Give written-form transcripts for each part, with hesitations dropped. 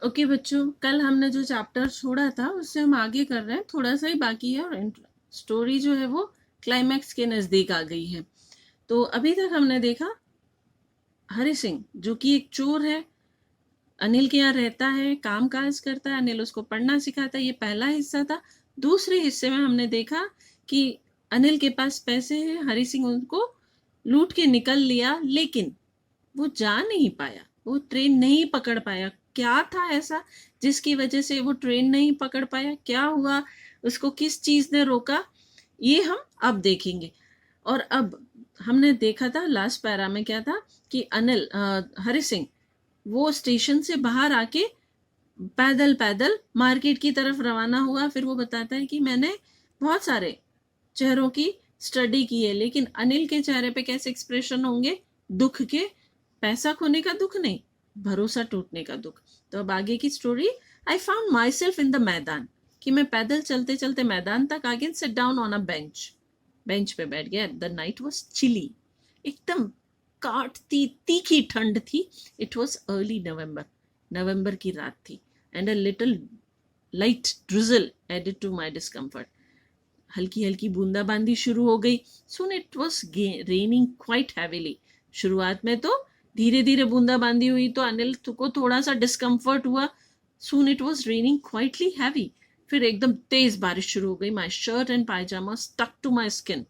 Okay बच्चों, कल हमने जो चैप्टर छोड़ा था उससे हम आगे कर रहे हैं, थोड़ा सा ही बाकी है और स्टोरी जो है वो क्लाइमैक्स के नज़दीक आ गई है। तो अभी तक हमने देखा हरि सिंह जो कि एक चोर है, अनिल के यहाँ रहता है, काम काज करता है, अनिल उसको पढ़ना सिखाता है। ये पहला हिस्सा था। दूसरे हिस्से में हमने देखा कि अनिल के पास पैसे हैं, हरि सिंह उनको लूट के निकल लिया, लेकिन वो जा नहीं पाया, वो ट्रेन नहीं पकड़ पाया। क्या था ऐसा जिसकी वजह से वो ट्रेन नहीं पकड़ पाया? क्या हुआ, उसको किस चीज ने रोका, ये हम अब देखेंगे। और अब हमने देखा था लास्ट पैरा में क्या था कि अनिल हरि सिंह वो स्टेशन से बाहर आके पैदल पैदल मार्केट की तरफ रवाना हुआ। फिर वो बताता है कि मैंने बहुत सारे चेहरों की स्टडी की है, लेकिन अनिल के चेहरे पे कैसे एक्सप्रेशन होंगे? दुख के, पैसा खोने का दुख नहीं, भरोसा टूटने का दुख। तो अब आगे की story, I found my self in the मैदान, कि मैं पैदल चलते चलते मैदान तक आ गया, sit down on a bench पे बैठ गया। द नाइट वॉज चिली, एकदम काटती तीखी ठंड थी। इट वॉज अर्ली नवंबर की रात थी, and a little light drizzle added to my discomfort. हल्की हल्की बूंदाबांदी शुरू हो गई। Soon it was raining quite heavily. शुरुआत में तो धीरे धीरे बूंदाबांदी हुई तो अनिल को थोड़ा सा डिस्कम्फर्ट हुआ। Soon it was raining quitely heavy, फिर एकदम तेज बारिश शुरू हो गई। My shirt and pyjama stuck to my skin.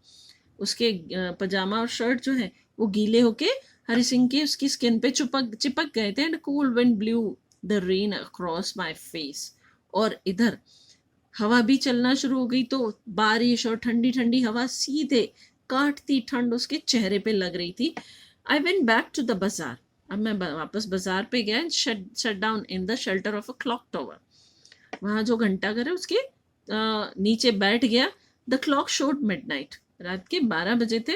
उसके पजामा और शर्ट जो है वो गीले होके हरि सिंह के उसकी स्किन पे चिपक गए थे। And cold wind blue the rain across my face. और इधर हवा भी चलना शुरू हो गई, तो बारिश और ठंडी ठंडी हवा सीधे काटती ठंड उसके चेहरे पे लग रही थी। I went back to the bazaar. अब मैं वापस बाजार पे गया, shut down in the shelter of a clock tower. वहां जो घंटा घर है उसके नीचे बैठ गया। द क्लॉक शोड मिडनाइट, रात के 12 बजे थे।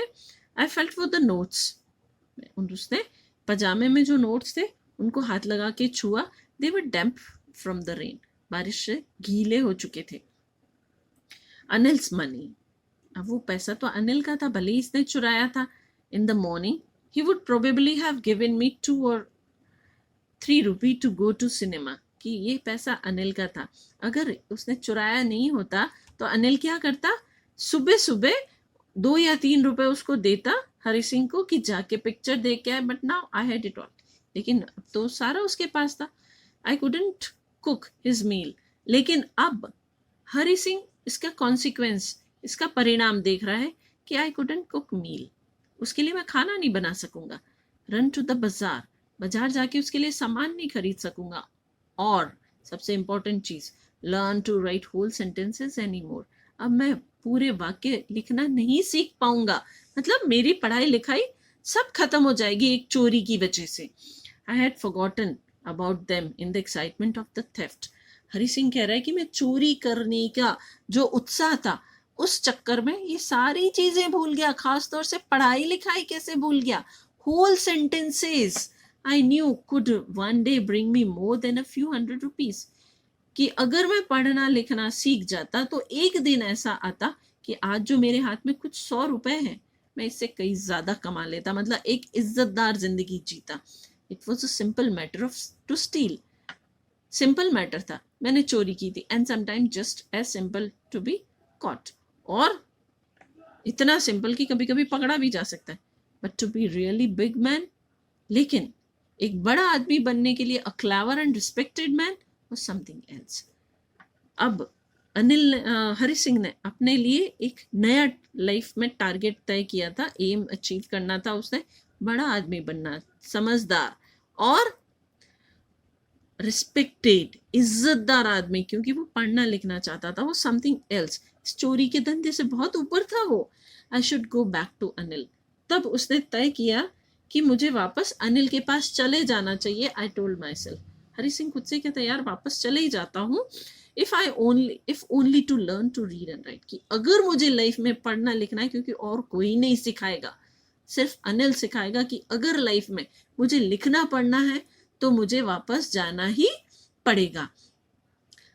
I felt for the notes, उसने पजामे में जो नोट्स थे उनको हाथ लगा के छुआ। दे वर डैम्प फ्रॉम द रेन, बारिश से गीले हो चुके थे। अनिल्स मनी, अब वो पैसा तो अनिल का था, भले ही इसने चुराया था। In the morning he would probably have given me 2 or 3 rupee to go to cinema, कि ये पैसा अनिल का था। अगर उसने चुराया नहीं होता तो अनिल क्या करता? सुबह सुबह 2 या 3 रुपए उसको देता हरि सिंह को कि जाके पिक्चर देख के आए। But now I had it all, लेकिन अब तो सारा उसके पास था। I couldn't cook his meal, लेकिन अब हरि सिंह इसका कॉन्सिक्वेंस, इसका परिणाम देख रहा है कि आई कुडंट कुक मील, उसके लिए मैं खाना नहीं बना सकूंगा। रन टू द बाजार, बाजार जाके उसके लिए सामान नहीं खरीद सकूंगा। और सबसे इंपॉर्टेंट चीज, learn to write whole sentences any more, अब मैं पूरे वाक्य लिखना नहीं सीख पाऊंगा। मतलब मेरी पढ़ाई लिखाई सब खत्म हो जाएगी एक चोरी की वजह से। I had forgotten about them in the excitement of the theft. Hari Singh कह रहा है कि मैं चोरी करने का जो उत्साह था उस चक्कर में ये सारी चीजें भूल गया, खासतौर से पढ़ाई लिखाई कैसे भूल गया। Whole sentences I knew could one day bring me more than a few hundred rupees, कि अगर मैं पढ़ना लिखना सीख जाता तो एक दिन ऐसा आता कि आज जो मेरे हाथ में कुछ 100 रुपए हैं, मैं इससे कई ज्यादा कमा लेता, मतलब एक इज्जतदार जिंदगी जीता। It was a simple matter of to steal, simple matter था, मैंने चोरी की थी। And sometime just as simple to be caught, और इतना सिंपल कि कभी कभी पकड़ा भी जा सकता है। But to be really big man, लेकिन एक बड़ा आदमी बनने के लिए a clever and respected man was something else. अब अनिल हरि सिंह ने अपने लिए एक नया लाइफ में टारगेट तय किया था, एम अचीव करना था उसने, बड़ा आदमी बनना, समझदार और रिस्पेक्टेड, इज्जतदार आदमी, क्योंकि वो पढ़ना लिखना चाहता था, वो समथिंग एल्स। इस चोरी के धंधे से बहुत ऊपर था वो। I should go back to Anil. तब उसने तय किया कि मुझे वापस अनिल के पास चले जाना चाहिए। I told my self, Hari Singh खुद से कहता है यार वापस चले ही जाता हूँ, if only to learn to read and write, कि अगर मुझे लाइफ में पढ़ना लिखना है, क्योंकि और कोई नहीं सिखाएगा, सिर्फ अनिल सिखाएगा कि अगर लाइफ में मुझे लिखना पढ़ना है तो मुझे वापस जाना ही पड़ेगा।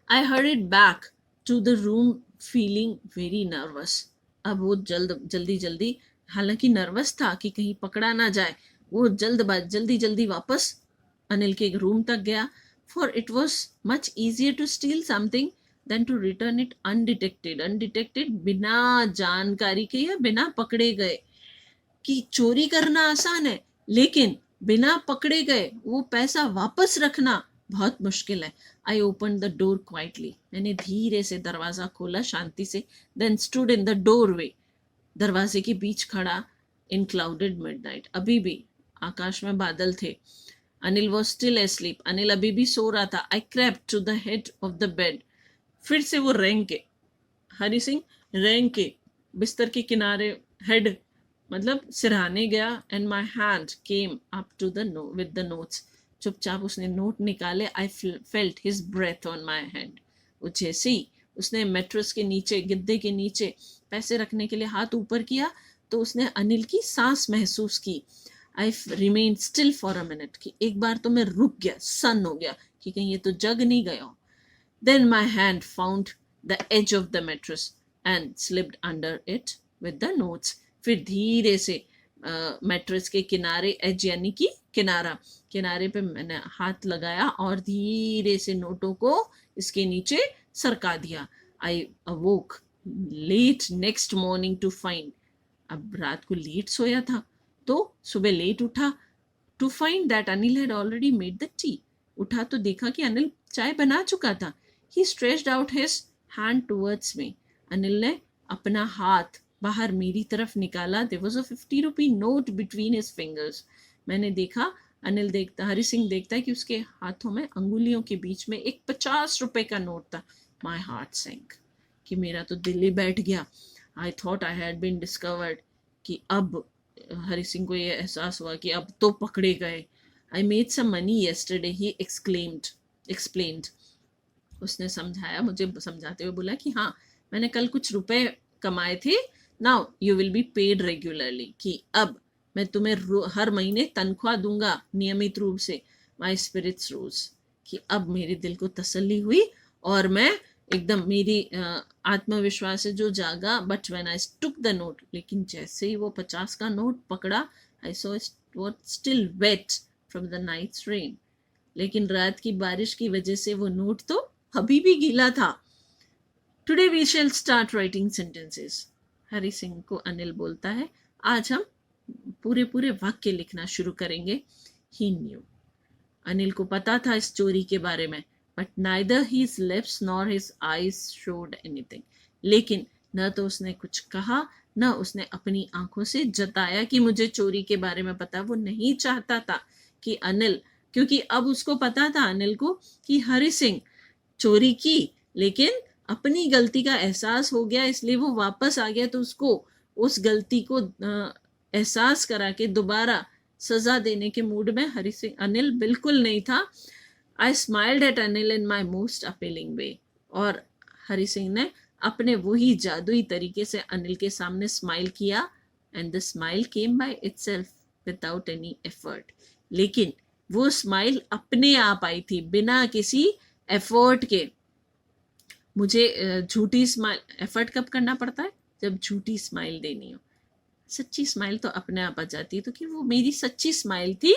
I hurried back to the room feeling very nervous. अब वो जल्दी हालांकि नर्वस था कि कहीं पकड़ा ना जाए, वो जल्दी जल्दी वापस अनिल के रूम तक गया। for it was much easier to steal something than to return it undetected, बिना जानकारी के या बिना पकड़े गए। कि चोरी करना आसान है, लेकिन बिना पकड़े गए वो पैसा वापस रखना बहुत मुश्किल है। I open the door quietly, मैंने धीरे से दरवाजा खोला शांति से। Then stood in the doorway, दरवाजे के बीच खड़ा। इन क्लाउडेड मिडनाइट, अभी भी आकाश में बादल थे। Anil was still asleep, Anil अभी भी सो रहा था। I crept to the head of the bed, फिर से वो रेंग के, हरि सिंह रेंग के बिस्तर के किनारे, हेड मतलब सिरहाने गया। And my hand came up to the with the notes, चुपचाप उसने नोट निकाले। I felt his breath on my hand, वो जैसे ही उसने मैट्रेस के नीचे, गद्दे के नीचे पैसे रखने के लिए हाथ ऊपर किया तो उसने अनिल की सांस महसूस की। I remain still for a minute, कि एक बार तो मैं रुक गया, सन हो गया कि कहीं ये तो जग नहीं गया हो। Then my hand found the edge of the mattress and slipped under it with the notes, फिर धीरे से मैट्रेस के किनारे, एज यानी कि किनारा, किनारे पे मैंने हाथ लगाया और धीरे से नोटों को इसके नीचे सरका दिया। I awoke late next morning to find, अब रात को लेट सोया था तो सुबह लेट उठा। To find that Anil had already made the tea, उठा तो देखा कि अनिल चाय बना चुका था। He stretched out his hand towards me, Anil ने अपना हाथ बाहर मेरी तरफ निकाला। There was a 50 rupee note between his fingers, मैंने देखा, अनिल देखता, हरि सिंह देखता है कि उसके हाथों में, अंगुलियों के बीच में एक 50 रुपए का नोट था। माई हार्ट सैंक, कि मेरा तो दिल ही बैठ गया। I thought I had been discovered, कि अब हरि सिंह को ये एहसास हुआ कि अब तो पकड़े गए। I made some money yesterday, he explained, उसने समझाया, मुझे समझाते हुए बोला कि हाँ मैंने कल कुछ रुपए कमाए थे। Now you will be paid regularly, कि अब मैं तुम्हें हर महीने तनख्वाह दूंगा नियमित रूप से। माई स्पिरिट्स रोज, कि अब मेरे दिल को तसल्ली हुई और मैं एकदम, मेरी आत्मविश्वास है जो जागा। But when I took the note, लेकिन जैसे ही वो 50 का नोट पकड़ा, I saw it was still wet from the night's rain, लेकिन रात की बारिश की वजह से वो नोट तो अभी भी गीला था। Today we shall start writing sentences, Hari Singh को अनिल बोलता है, आज हम पूरे वाक्य लिखना शुरू करेंगे। ही न्यू, अनिल को पता था इस चोरी के बारे में, but neither his lips nor his eyes showed anything, लेकिन न तो उसने कुछ कहा न उसने अपनी आंखों से जताया कि मुझे चोरी के बारे में पता। वो नहीं चाहता था कि अनिल, क्योंकि अब उसको पता था अनिल को कि हरि सिंह चोरी की, लेकिन अपनी गलती का एहसास हो गया, इसलिए वो वापस आ गया। तो उसको उस गलती को एहसास करा के दोबारा सजा देने के मूड में हरि सिंह, अनिल बिल्कुल नहीं था। I smiled at Anil in my most appealing way, और हरि सिंह ने अपने वही जादुई तरीके से अनिल के सामने स्माइल किया। And the smile came by itself without any effort, लेकिन वो स्माइल अपने आप आई थी बिना किसी एफर्ट के। मुझे झूठी स्माइल, एफर्ट कब करना पड़ता है? जब झूठी स्माइल देनी हो। सच्ची स्माइल तो अपने आप आ जाती है। तो कि वो मेरी सच्ची स्माइल थी,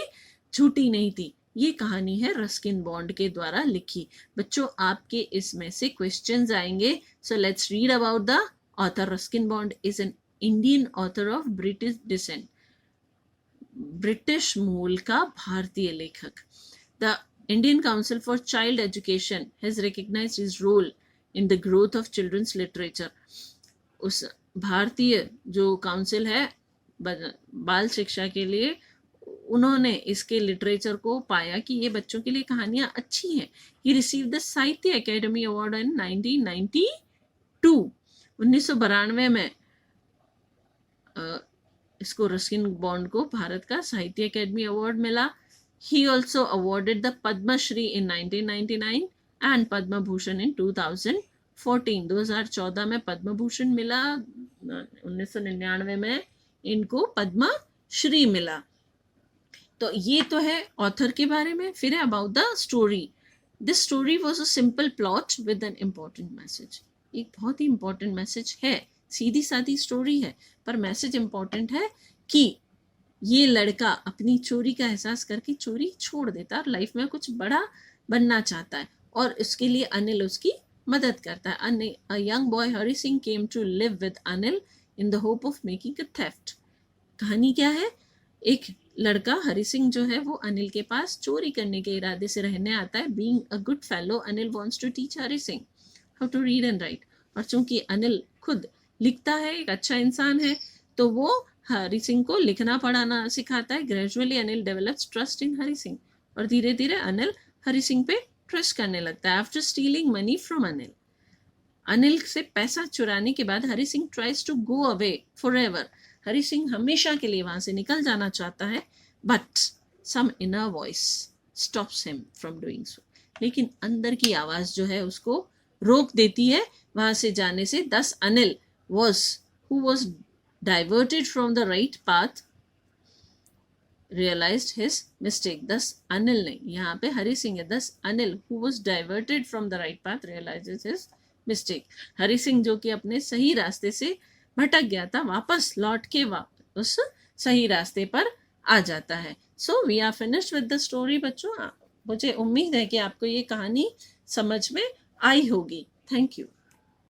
झूठी नहीं थी। ये कहानी है रस्किन बॉन्ड के द्वारा लिखी। बच्चों आपके इसमें से क्वेश्चंस आएंगे, so let's read about the author. Ruskin Bond is an Indian author of British descent, British मूल का भारतीय लेखक। The Indian council for child education has recognised his role in the growth of children's literature. उस भारतीय जो council है बाल शिक्षा के लिए, उन्होंने इसके लिटरेचर को पाया कि ये बच्चों के लिए कहानियां अच्छी हैं। ही रिसीव्ड द साहित्य एकेडमी अवार्ड इन 1992, 1992 में इसको, रस्किन बॉन्ड को भारत का साहित्य एकेडमी अवार्ड मिला। He also awarded the Padmashri in 1999 and Padma Bhushan in 2014। 2014 में पद्म भूषण मिला, 1999 में इनको पद्म श्री मिला। तो ये तो है ऑथर के बारे में। फिर है about the story. This story was a simple plot with an important message. एक बहुत ही इम्पॉर्टेंट मैसेज है, सीधी सादी स्टोरी है पर मैसेज इम्पॉर्टेंट है कि ये लड़का अपनी चोरी का एहसास करके चोरी छोड़ देता और लाइफ में कुछ बड़ा बनना चाहता है और इसके लिए अनिल उसकी मदद करता है. A young boy Hari Singh came to live with Anil in the hope of making a theft. कहानी क्या है? एक लड़का हरि सिंह जो है वो अनिल के पास चोरी करने के इरादे से रहने आता है. Being a good fellow, Anil wants to teach Hari Singh how to read and write. और चूंकि अनिल खुद लिखता है, एक अच्छा इंसान है, तो वो हरि सिंह को लिखना पढ़ाना सिखाता है. Gradually Anil develops trust in Hari Singh और धीरे धीरे अनिल हरि सिंह पे ट्रस्ट करने लगता है. After stealing money from Anil से पैसा चुराने के बाद Hari Singh tries to go away forever. Hari Singh हमेशा के लिए वहां से निकल जाना चाहता है, but some inner voice stops him from doing so. लेकिन अंदर की आवाज जो है उसको रोक देती है वहां से जाने से. दस Anil who was diverted from the right path realized his mistake. Thus Anil ने, यहाँ पे हरि सिंह है, thus Anil who was diverted from the right path realizes his mistake. Hari Singh जो कि अपने सही रास्ते से भटक गया था, वापस लौट के उस सही रास्ते पर आ जाता है. So we are finished with the story बच्चों. मुझे उम्मीद है कि आपको ये कहानी समझ में आई होगी. Thank you.